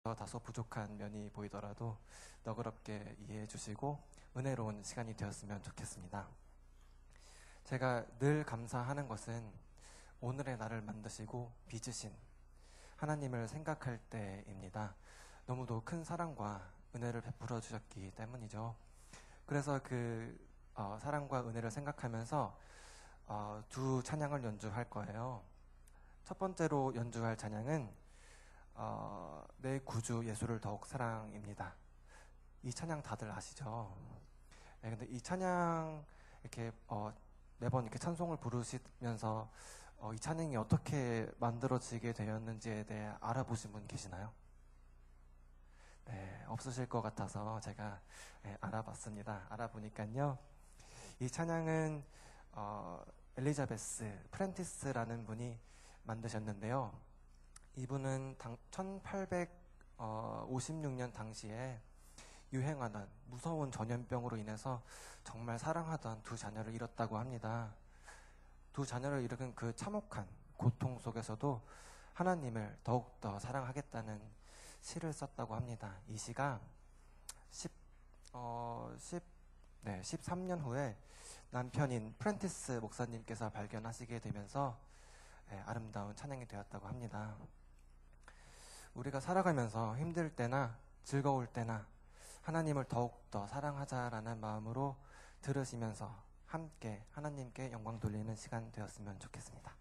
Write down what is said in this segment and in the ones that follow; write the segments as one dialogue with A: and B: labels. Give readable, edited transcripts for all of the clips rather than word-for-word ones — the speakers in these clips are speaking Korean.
A: 다소 부족한 면이 보이더라도 너그럽게 이해해 주시고 은혜로운 시간이 되었으면 좋겠습니다. 제가 늘 감사하는 것은 오늘의 나를 만드시고 빚으신 하나님을 생각할 때입니다. 너무도 큰 사랑과 은혜를 베풀어 주셨기 때문이죠. 그래서 사랑과 은혜를 생각하면서 두 찬양을 연주할 거예요. 첫 번째로 연주할 찬양은 내 구주 예수를 더욱 사랑입니다. 이 찬양 다들 아시죠? 네, 근데 이 찬양 이렇게 매번 이렇게 찬송을 부르시면서 이 찬양이 어떻게 만들어지게 되었는지에 대해 알아보신 분 계시나요? 네, 없으실 것 같아서 제가 알아봤습니다. 알아보니까요, 이 찬양은 엘리자베스 프렌티스라는 분이 만드셨는데요. 이분은 1856년 당시에 유행하던 무서운 전염병으로 인해서 정말 사랑하던 두 자녀를 잃었다고 합니다. 두 자녀를 잃은 그 참혹한 고통 속에서도 하나님을 더욱더 사랑하겠다는 시를 썼다고 합니다. 이 시가 13년 후에 남편인 프렌티스 목사님께서 발견하시게 되면서 아름다운 찬양이 되었다고 합니다. 우리가 살아가면서 힘들 때나 즐거울 때나 하나님을 더욱더 사랑하자라는 마음으로 들으시면서 함께 하나님께 영광 돌리는 시간 되었으면 좋겠습니다.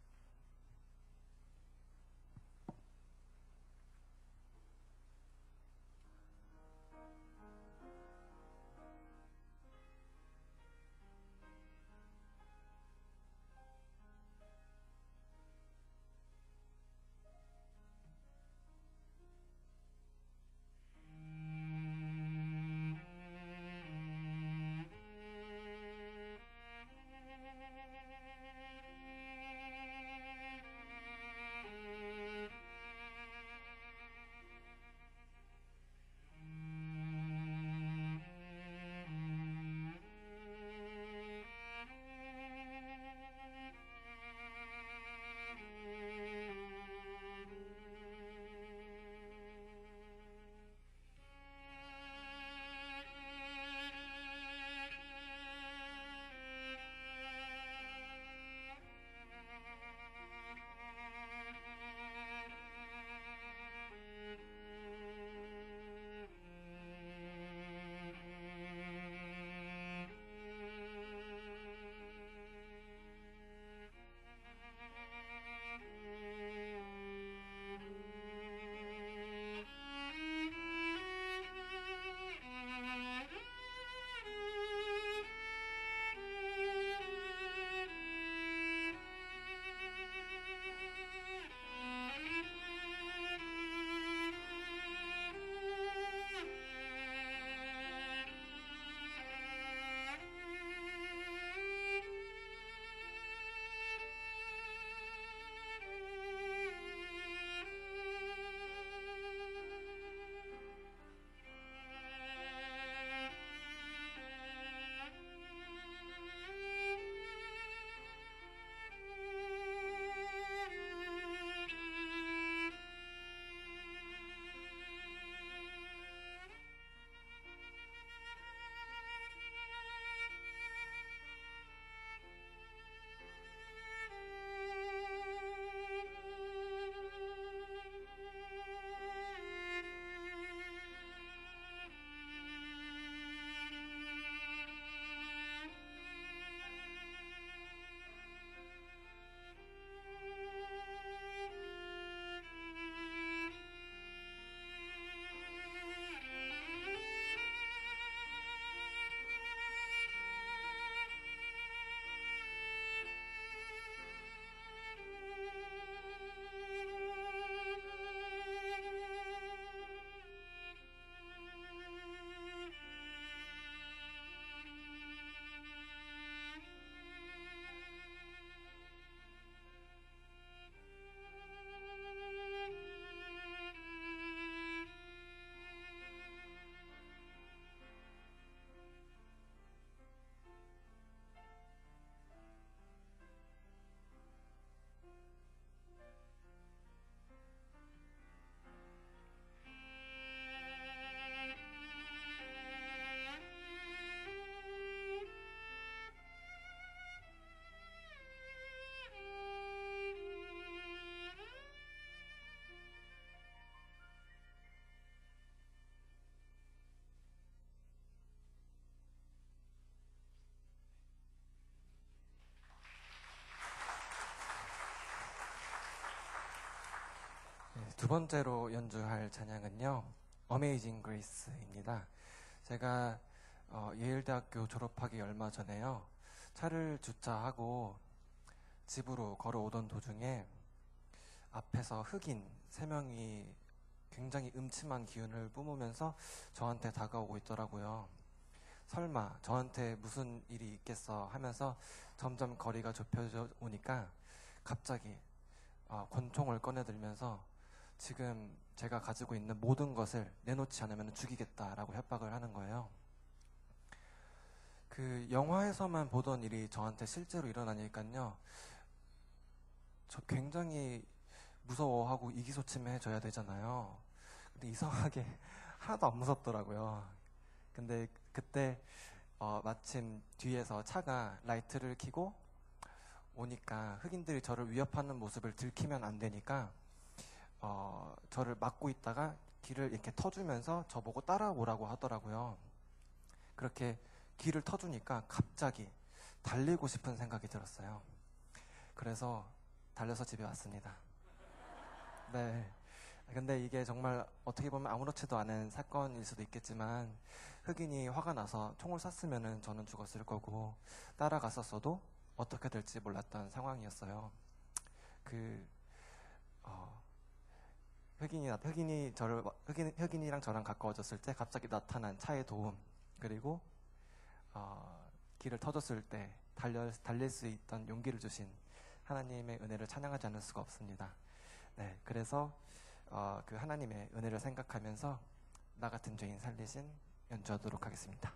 A: 두 번째로 연주할 찬양은요, Amazing Grace입니다. 제가 예일대학교 졸업하기 얼마 전에요, 차를 주차하고 집으로 걸어오던 도중에 앞에서 흑인 3명이 굉장히 음침한 기운을 뿜으면서 저한테 다가오고 있더라고요. 설마 저한테 무슨 일이 있겠어 하면서 점점 거리가 좁혀져 오니까 갑자기 권총을 꺼내들면서 지금 제가 가지고 있는 모든 것을 내놓지 않으면 죽이겠다라고 협박을 하는 거예요. 그 영화에서만 보던 일이 저한테 실제로 일어나니까요, 저 굉장히 무서워하고 이기소침해져야 되잖아요. 근데 이상하게 하나도 안 무섭더라고요. 근데 그때 마침 뒤에서 차가 라이트를 켜고 오니까 흑인들이 저를 위협하는 모습을 들키면 안 되니까 저를 막고 있다가 길을 이렇게 터주면서 저보고 따라오라고 하더라고요. 그렇게 길을 터주니까 갑자기 달리고 싶은 생각이 들었어요. 그래서 달려서 집에 왔습니다. 네. 근데 이게 정말 어떻게 보면 아무렇지도 않은 사건일 수도 있겠지만, 흑인이 화가 나서 총을 쐈으면 저는 죽었을 거고 따라갔었어도 어떻게 될지 몰랐던 상황이었어요. 흑인이랑 저랑 가까워졌을 때 갑자기 나타난 차의 도움, 그리고 길을 터줬을 때 달릴 수 있던 용기를 주신 하나님의 은혜를 찬양하지 않을 수가 없습니다. 네, 그래서 그 하나님의 은혜를 생각하면서 나 같은 죄인 살리신 연주하도록 하겠습니다.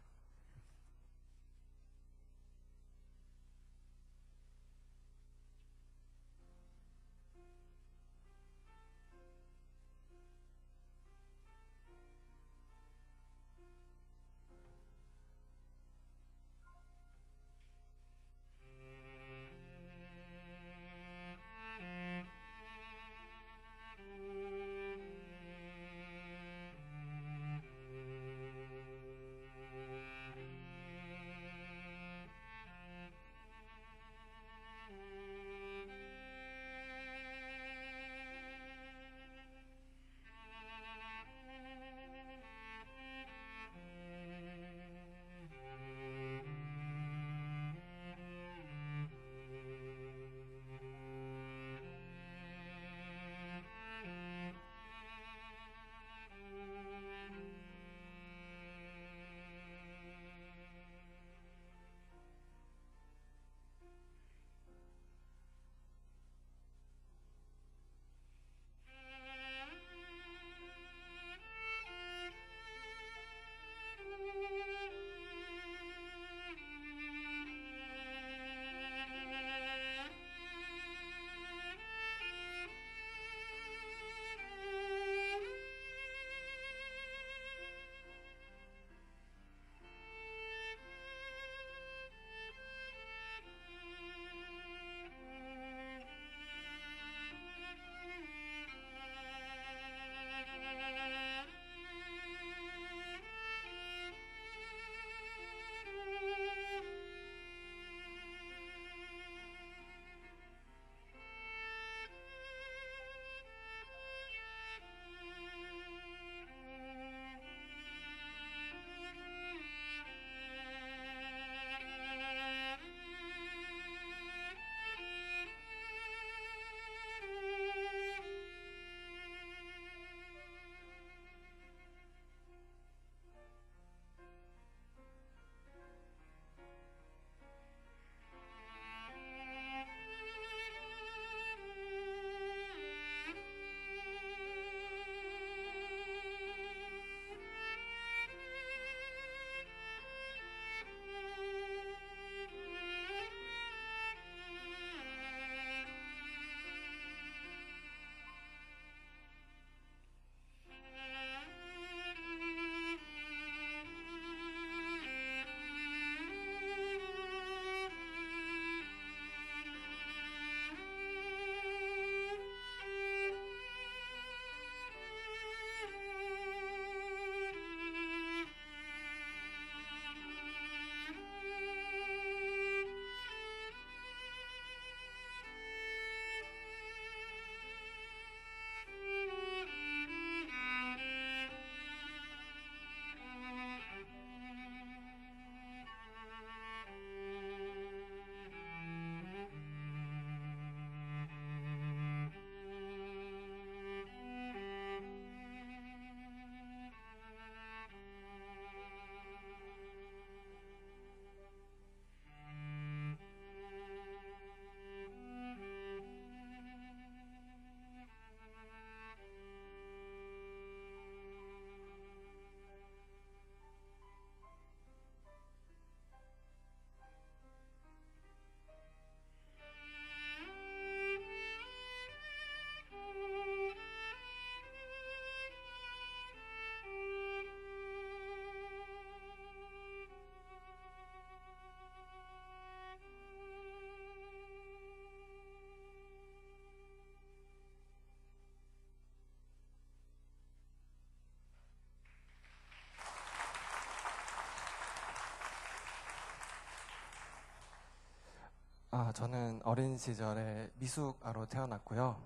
A: 저는 어린 시절에 미숙아로 태어났고요.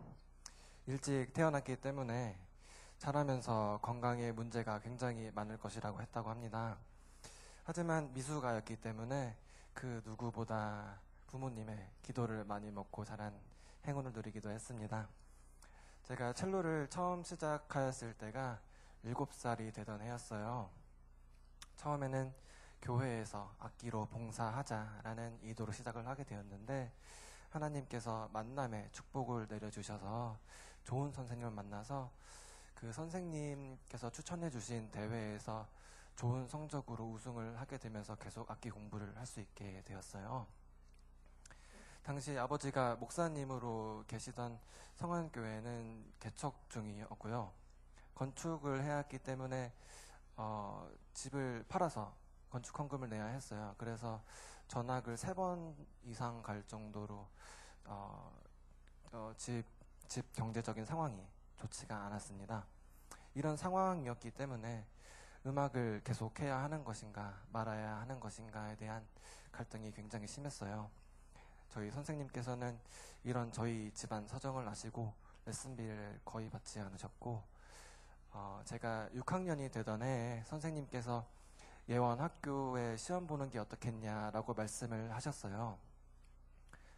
A: 일찍 태어났기 때문에 자라면서 건강에 문제가 굉장히 많을 것이라고 했다고 합니다. 하지만 미숙아였기 때문에 그 누구보다 부모님의 기도를 많이 먹고 자란 행운을 누리기도 했습니다. 제가 첼로를 처음 시작하였을 때가 7살이 되던 해였어요. 처음에는 교회에서 악기로 봉사하자라는 의도로 시작을 하게 되었는데 하나님께서 만남의 축복을 내려주셔서 좋은 선생님을 만나서 그 선생님께서 추천해 주신 대회에서 좋은 성적으로 우승을 하게 되면서 계속 악기 공부를 할 수 있게 되었어요. 당시 아버지가 목사님으로 계시던 성안교회는 개척 중이었고요. 건축을 해야 했기 때문에 집을 팔아서 건축 헌금을 내야 했어요. 그래서 전학을 3번 이상 갈 정도로 집 경제적인 상황이 좋지가 않았습니다. 이런 상황이었기 때문에 음악을 계속해야 하는 것인가 말아야 하는 것인가에 대한 갈등이 굉장히 심했어요. 저희 선생님께서는 이런 저희 집안 사정을 아시고 레슨비를 거의 받지 않으셨고 제가 6학년이 되던 해에 선생님께서 예원 학교에 시험 보는 게 어떻겠냐라고 말씀을 하셨어요.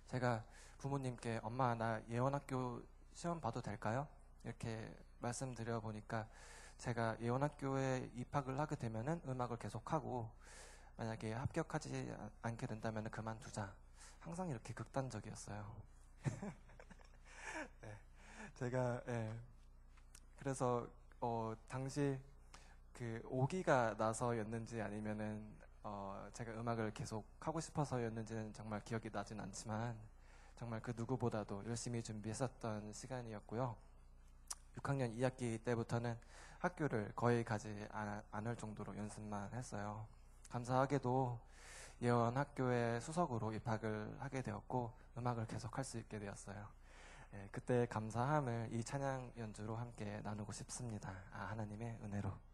A: 제가 부모님께 엄마 나 예원 학교 시험 봐도 될까요? 이렇게 말씀드려 보니까 제가 예원 학교에 입학을 하게 되면은 음악을 계속하고 만약에 합격하지 않게 된다면 그만두자. 항상 이렇게 극단적이었어요. 네, 제가 그래서 당시 그 오기가 나서였는지 아니면은 제가 음악을 계속 하고 싶어서였는지는 정말 기억이 나진 않지만 정말 그 누구보다도 열심히 준비했었던 시간이었고요. 6학년 2학기 때부터는 학교를 거의 가지 않을 정도로 연습만 했어요. 감사하게도 예원 학교의 수석으로 입학을 하게 되었고 음악을 계속 할 수 있게 되었어요. 그때 감사함을 이 찬양 연주로 함께 나누고 싶습니다. 하나님의 은혜로.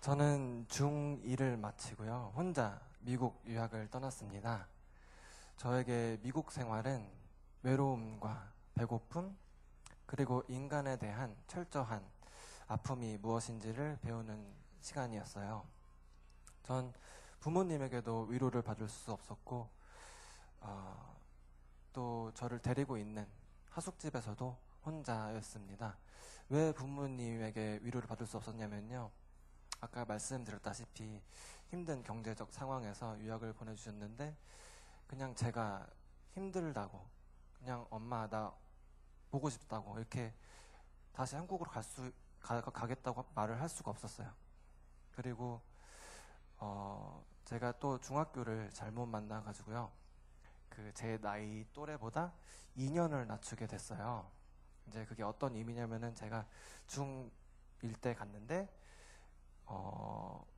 A: 저는 중2를 마치고요. 혼자 미국 유학을 떠났습니다. 저에게 미국 생활은 외로움과 배고픔, 그리고 인간에 대한 철저한 아픔이 무엇인지를 배우는 시간이었어요. 전 부모님에게도 위로를 받을 수 없었고, 또 저를 데리고 있는 하숙집에서도 혼자였습니다. 왜 부모님에게 위로를 받을 수 없었냐면요. 아까 말씀드렸다시피 힘든 경제적 상황에서 유학을 보내주셨는데 그냥 제가 힘들다고 그냥 엄마 나 보고 싶다고 이렇게 다시 한국으로 가겠다고 말을 할 수가 없었어요. 그리고 제가 또 중학교를 잘못 만나가지고요. 그 제 나이 또래보다 2년을 낮추게 됐어요. 이제 그게 어떤 의미냐면은 제가 중1 때 갔는데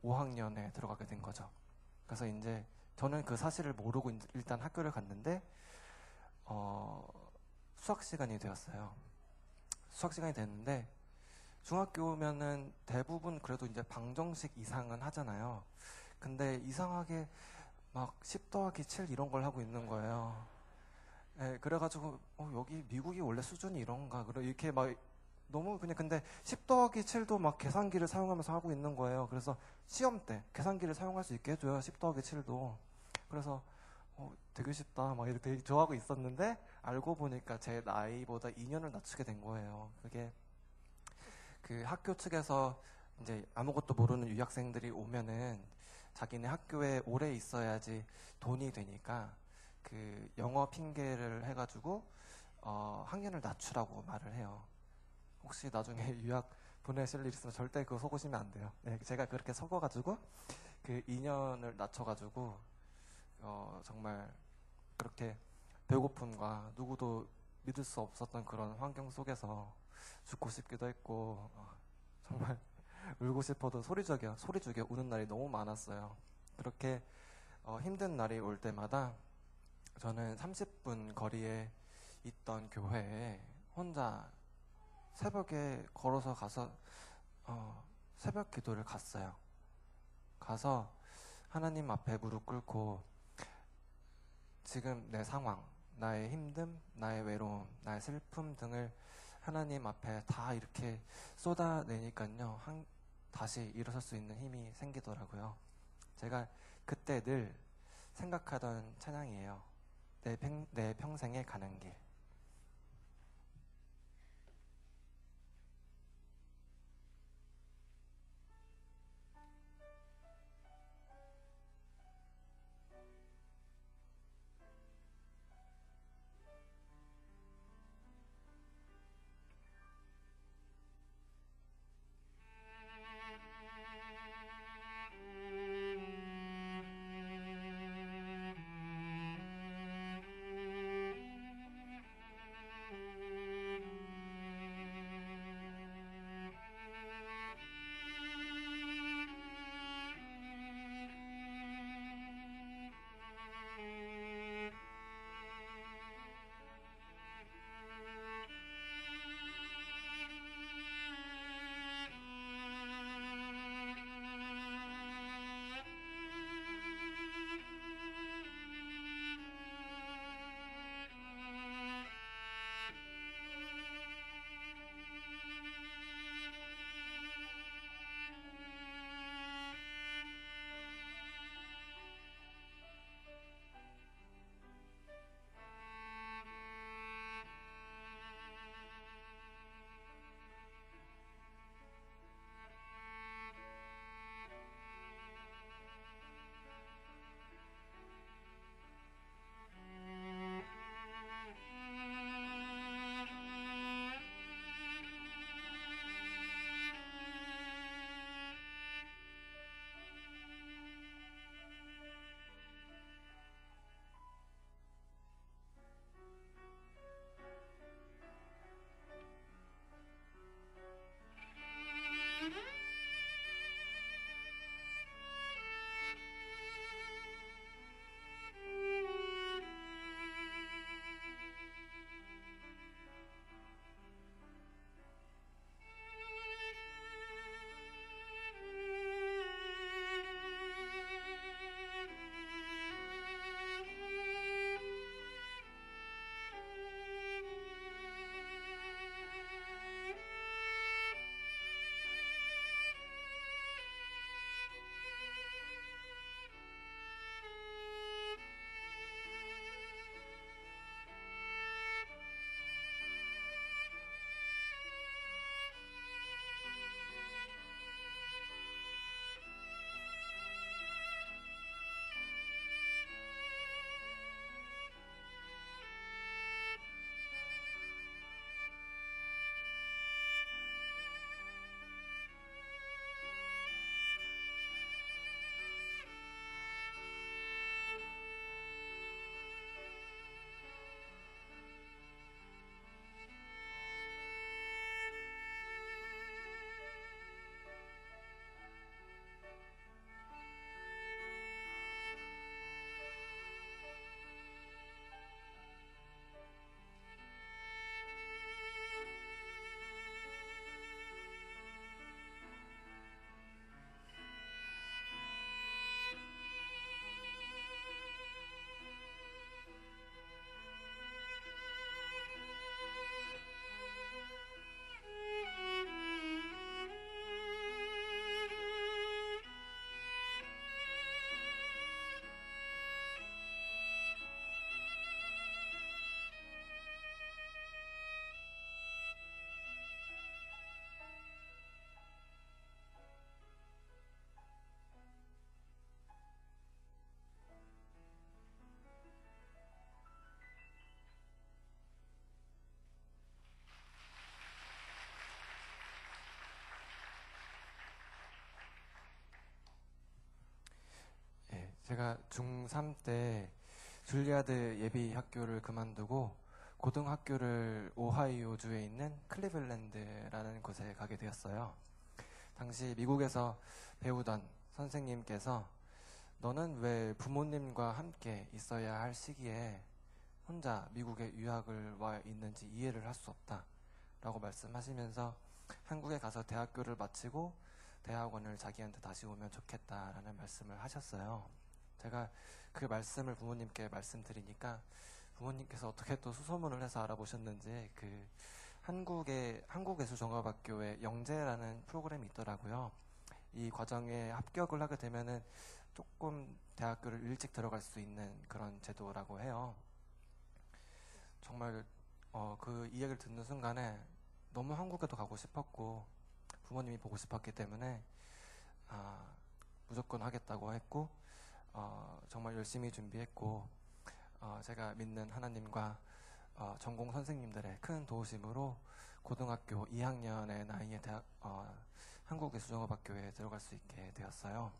A: 5학년에 들어가게 된 거죠. 그래서 이제 저는 그 사실을 모르고 일단 학교를 갔는데 수학 시간이 되었어요. 수학 시간이 됐는데 중학교 오면은 대부분 그래도 이제 방정식 이상은 하잖아요. 근데 이상하게 막 10 더하기 7 이런 걸 하고 있는 거예요. 예, 그래가지고 여기 미국이 원래 수준이 이런가 이렇게 막 너무 그냥 근데 10 더하기 7도 막 계산기를 사용하면서 하고 있는 거예요. 그래서 시험 때 계산기를 사용할 수 있게 해줘요. 10 더하기 7도. 그래서 되게 쉽다 막 이렇게 되게 좋아하고 있었는데 알고 보니까 제 나이보다 2년을 낮추게 된 거예요. 그게 그 학교 측에서 이제 아무것도 모르는 유학생들이 오면은 자기네 학교에 오래 있어야지 돈이 되니까 그 영어 핑계를 해가지고 학년을 낮추라고 말을 해요. 혹시 나중에 유학 보내실 일 있으면 절대 그거 속으시면 안 돼요. 네, 제가 그렇게 속아가지고 그 2년을 낮춰가지고 정말 그렇게 배고픔과 누구도 믿을 수 없었던 그런 환경 속에서 죽고 싶기도 했고 정말 울고 싶어도 소리 죽여 우는 날이 너무 많았어요. 그렇게 힘든 날이 올 때마다 저는 30분 거리에 있던 교회에 혼자 새벽에 걸어서 가서 새벽 기도를 갔어요. 가서 하나님 앞에 무릎 꿇고 지금 내 상황, 나의 힘듦, 나의 외로움, 나의 슬픔 등을 하나님 앞에 다 이렇게 쏟아내니까요. 다시 일어설 수 있는 힘이 생기더라고요. 제가 그때 늘 생각하던 찬양이에요. 내 평생에 가는 길. 제가 중3 때 줄리아드 예비 학교를 그만두고 고등학교를 오하이오주에 있는 클리블랜드라는 곳에 가게 되었어요. 당시 미국에서 배우던 선생님께서 너는 왜 부모님과 함께 있어야 할 시기에 혼자 미국에 유학을 와 있는지 이해를 할 수 없다 라고 말씀하시면서 한국에 가서 대학교를 마치고 대학원을 자기한테 다시 오면 좋겠다라는 말씀을 하셨어요. 제가 그 말씀을 부모님께 말씀드리니까 부모님께서 어떻게 또 수소문을 해서 알아보셨는지 그 한국예술종합학교에 영재라는 프로그램이 있더라고요. 이 과정에 합격을 하게 되면은 조금 대학교를 일찍 들어갈 수 있는 그런 제도라고 해요. 정말 그 이야기를 듣는 순간에 너무 한국에도 가고 싶었고 부모님이 보고 싶었기 때문에 무조건 하겠다고 했고 정말 열심히 준비했고 제가 믿는 하나님과 전공 선생님들의 큰 도우심으로 고등학교 2학년의 나이에 한국예술종합학교에 들어갈 수 있게 되었어요.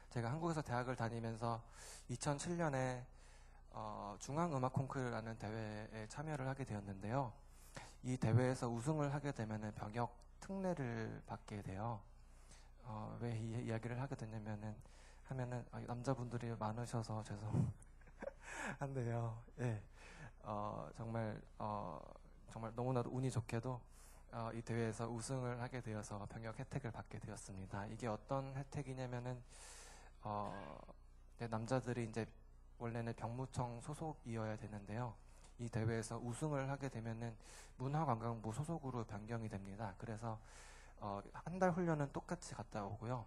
A: 제가 한국에서 대학을 다니면서 2007년에 중앙음악 콩쿠르라는 대회에 참여를 하게 되었는데요. 이 대회에서 우승을 하게 되면 병역 특례를 받게 돼요. 왜 이 이야기를 하게 됐냐면은 남자분들이 많으셔서 죄송한데요. 예, 정말 너무나도 운이 좋게도 이 대회에서 우승을 하게 되어서 병역 혜택을 받게 되었습니다. 이게 어떤 혜택이냐면은 남자들이 이제 원래는 병무청 소속이어야 되는데요. 이 대회에서 우승을 하게 되면은 문화관광부 소속으로 변경이 됩니다. 그래서 한 달 훈련은 똑같이 갔다 오고요.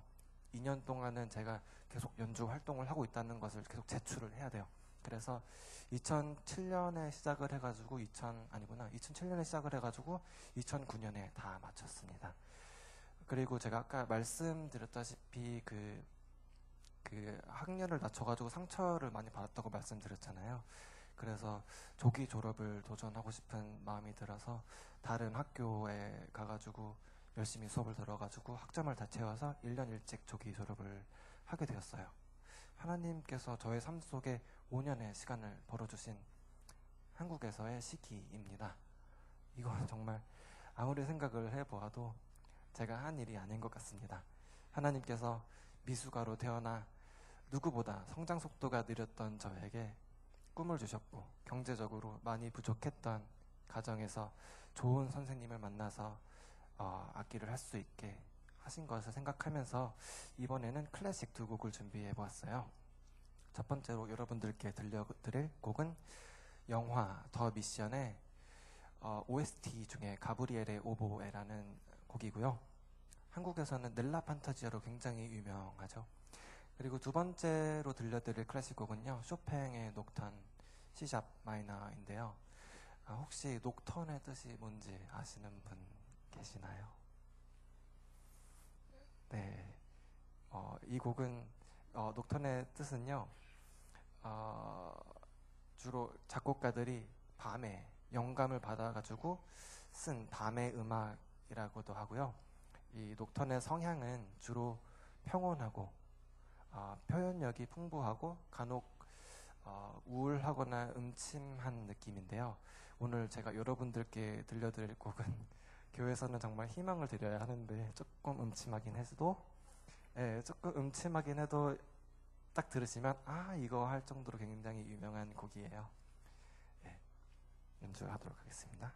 A: 2년 동안은 제가 계속 연주 활동을 하고 있다는 것을 계속 제출을 해야 돼요. 그래서 2007년에 시작을 해가지고 2007년에 시작을 해가지고 2009년에 다 마쳤습니다. 그리고 제가 아까 말씀드렸다시피 그 학년을 낮춰가지고 상처를 많이 받았다고 말씀드렸잖아요. 그래서 조기 졸업을 도전하고 싶은 마음이 들어서 다른 학교에 가가지고 열심히 수업을 들어가지고 학점을 다 채워서 1년 일찍 조기 졸업을 하게 되었어요. 하나님께서 저의 삶 속에 5년의 시간을 벌어주신 한국에서의 시기입니다. 이건 정말 아무리 생각을 해보아도 제가 한 일이 아닌 것 같습니다. 하나님께서 미숙아로 태어나 누구보다 성장 속도가 느렸던 저에게 꿈을 주셨고 경제적으로 많이 부족했던 가정에서 좋은 선생님을 만나서 악기를 할 수 있게 하신 것을 생각하면서 이번에는 클래식 두 곡을 준비해 보았어요. 첫 번째로 여러분들께 들려드릴 곡은 영화 더 미션의 OST 중에 가브리엘의 오보에라는 곡이고요. 한국에서는 넬라 판타지아로 굉장히 유명하죠. 그리고 두 번째로 들려드릴 클래식 곡은요, 쇼팽의 녹턴 C샵 마이너인데요. 혹시 녹턴의 뜻이 뭔지 아시는 분 계시나요? 네, 이 곡은 녹턴의 뜻은요, 주로 작곡가들이 밤에 영감을 받아가지고 쓴 밤의 음악이라고도 하고요. 이 녹턴의 성향은 주로 평온하고 표현력이 풍부하고 간혹 우울하거나 음침한 느낌인데요. 오늘 제가 여러분들께 들려드릴 곡은 교회에서는 정말 희망을 드려야 하는데 조금 음침하긴 해도 딱 들으시면 이거 할 정도로 굉장히 유명한 곡이에요. 네, 연주하도록 하겠습니다.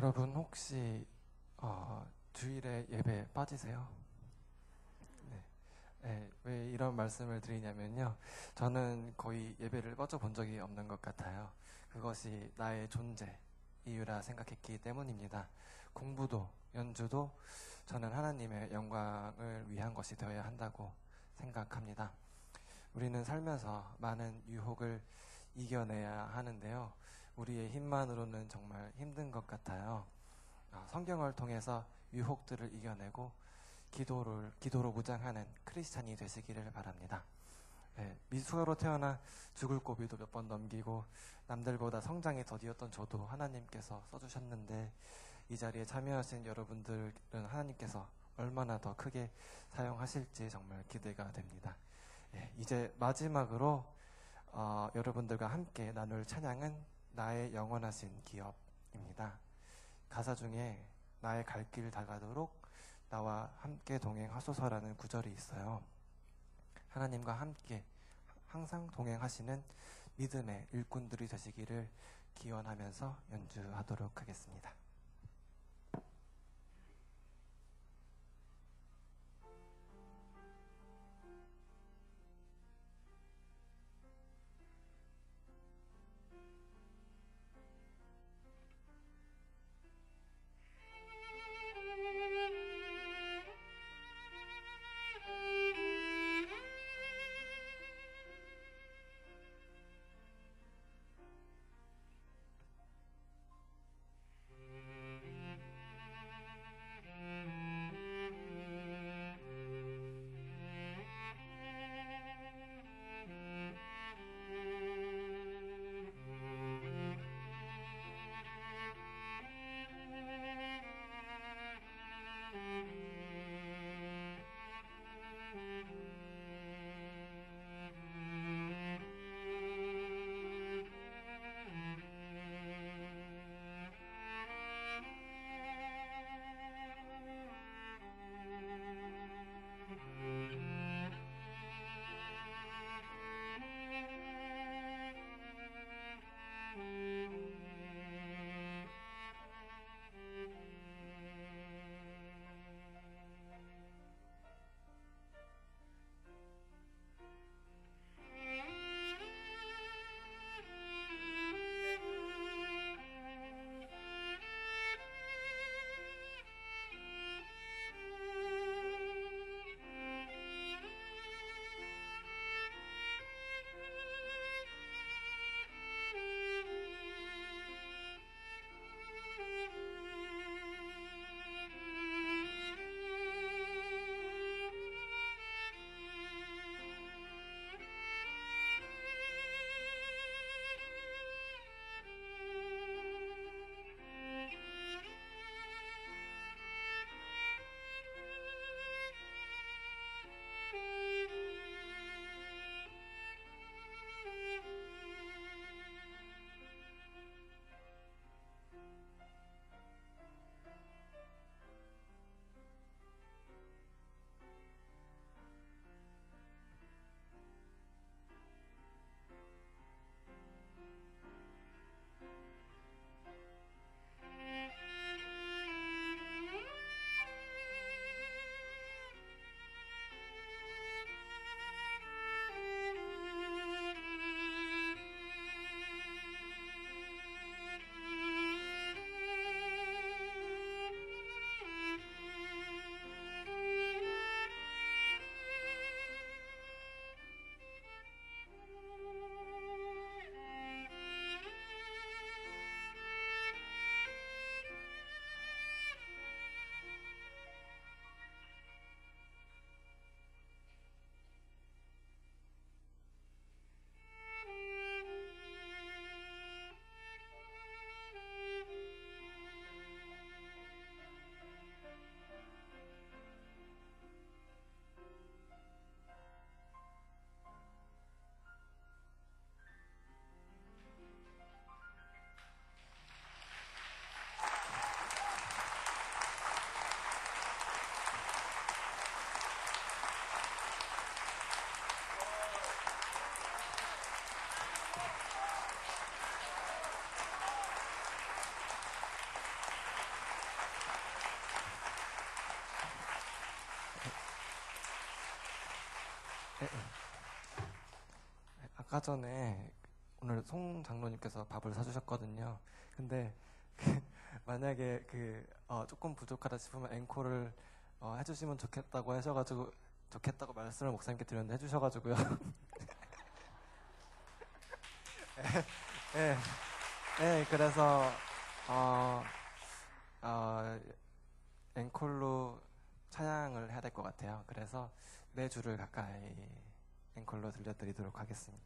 A: 여러분 혹시 주일에 예배 빠지세요? 네. 네, 왜 이런 말씀을 드리냐면요. 저는 거의 예배를 빠져본 적이 없는 것 같아요. 그것이 나의 존재, 이유라 생각했기 때문입니다. 공부도, 연주도 저는 하나님의 영광을 위한 것이 되어야 한다고 생각합니다. 우리는 살면서 많은 유혹을 이겨내야 하는데요. 우리의 힘만으로는 정말 힘든 것 같아요. 성경을 통해서 유혹들을 이겨내고 기도로 무장하는 크리스찬이 되시기를 바랍니다. 네, 미숙아로 태어나 죽을 고비도 몇 번 넘기고 남들보다 성장이 더디었던 저도 하나님께서 써주셨는데 이 자리에 참여하신 여러분들은 하나님께서 얼마나 더 크게 사용하실지 정말 기대가 됩니다. 예, 이제 마지막으로 여러분들과 함께 나눌 찬양은 나의 영원하신 기업입니다. 가사 중에 나의 갈 길 다가도록 나와 함께 동행하소서라는 구절이 있어요. 하나님과 함께 항상 동행하시는 믿음의 일꾼들이 되시기를 기원하면서 연주하도록 하겠습니다. 아까 전에 오늘 송 장로님께서 밥을 사주셨거든요. 근데 그 만약에 조금 부족하다 싶으면 앵콜을 해주시면 좋겠다고 하셔가지고 좋겠다고 말씀을 목사님께 드렸는데 해주셔가지고요. 네, 네, 그래서 앵콜로 찬양을 해야 될 것 같아요. 그래서 네 줄을 가까이 앵콜로 들려드리도록 하겠습니다.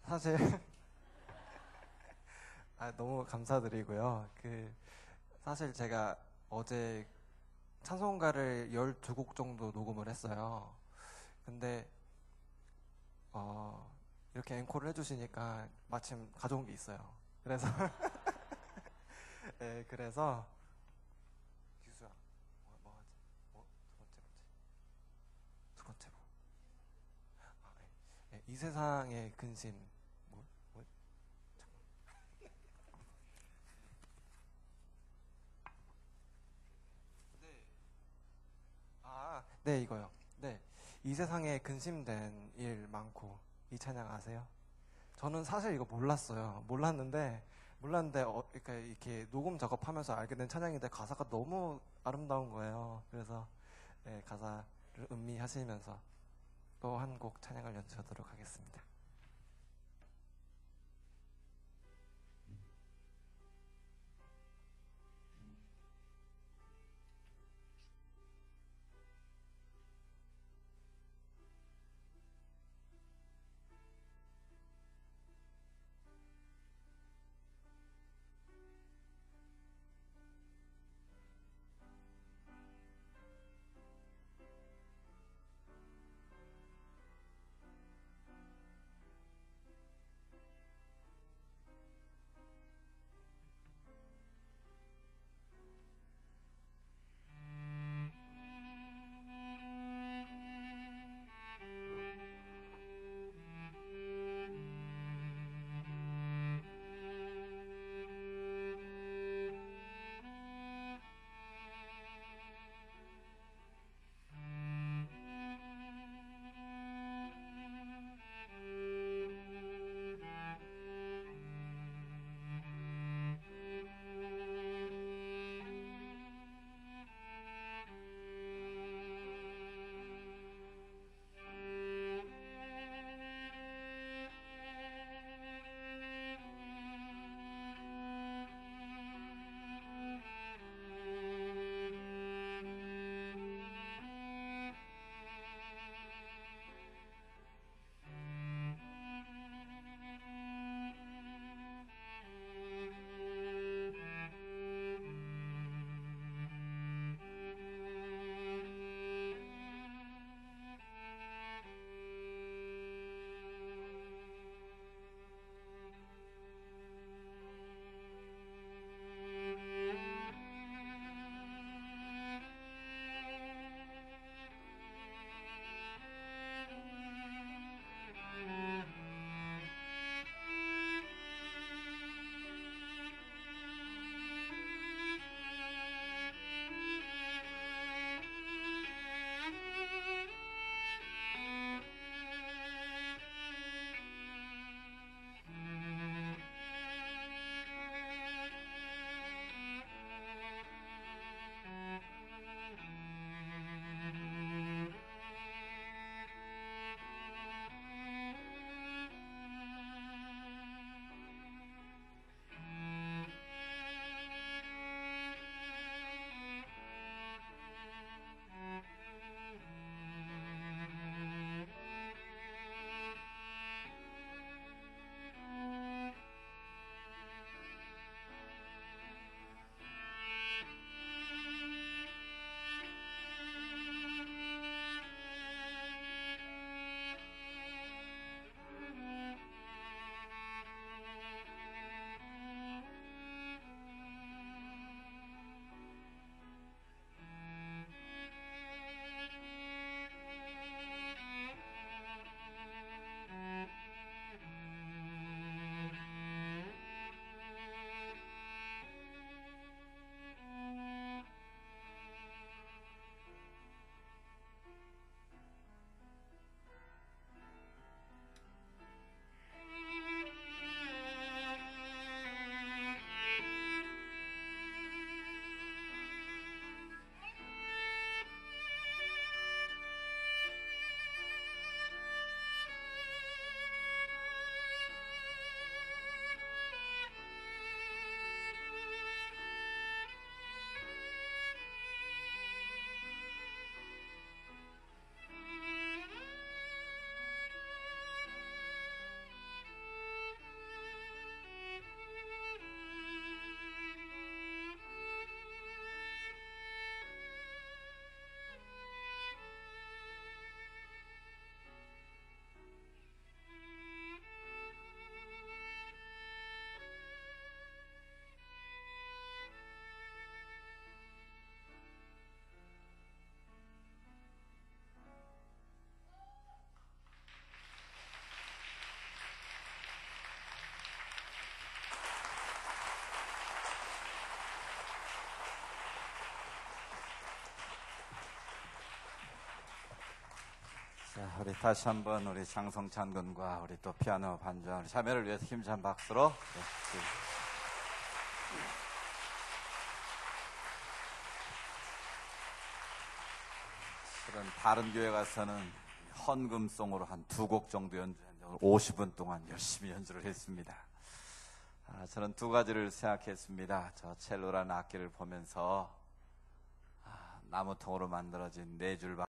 A: 사실 너무 감사드리고요. 사실 제가 어제 찬송가를 12곡 정도 녹음을 했어요. 근데 이렇게 앵콜을 해주시니까 마침 가져온 게 있어요. 그래서 네, 그래서 규수야, 뭐 하지? 두 번째 뭐? 아, 네. 네, 이 세상의 근심. 뭐? 네. 네, 이거요. 네, 이 세상에 근심된 일 많고, 이 찬양 아세요? 저는 사실 이거 몰랐는데 그러니까 이렇게 녹음 작업하면서 알게 된 찬양인데 가사가 너무 아름다운 거예요. 그래서 네, 가사를 음미하시면서 또 한 곡 찬양을 연주하도록 하겠습니다.
B: 자, 우리 다시 한번 우리 장성찬 군과 우리 또 피아노 반주 우리 자매를 위해서 힘찬 박수로. 실은 다른 교회 가서는 헌금송으로 한 2곡 정도 연주했는데 50분 동안 열심히 연주를 했습니다. 저는 두 가지를 생각했습니다. 저 첼로라는 악기를 보면서 나무통으로 만들어진 4줄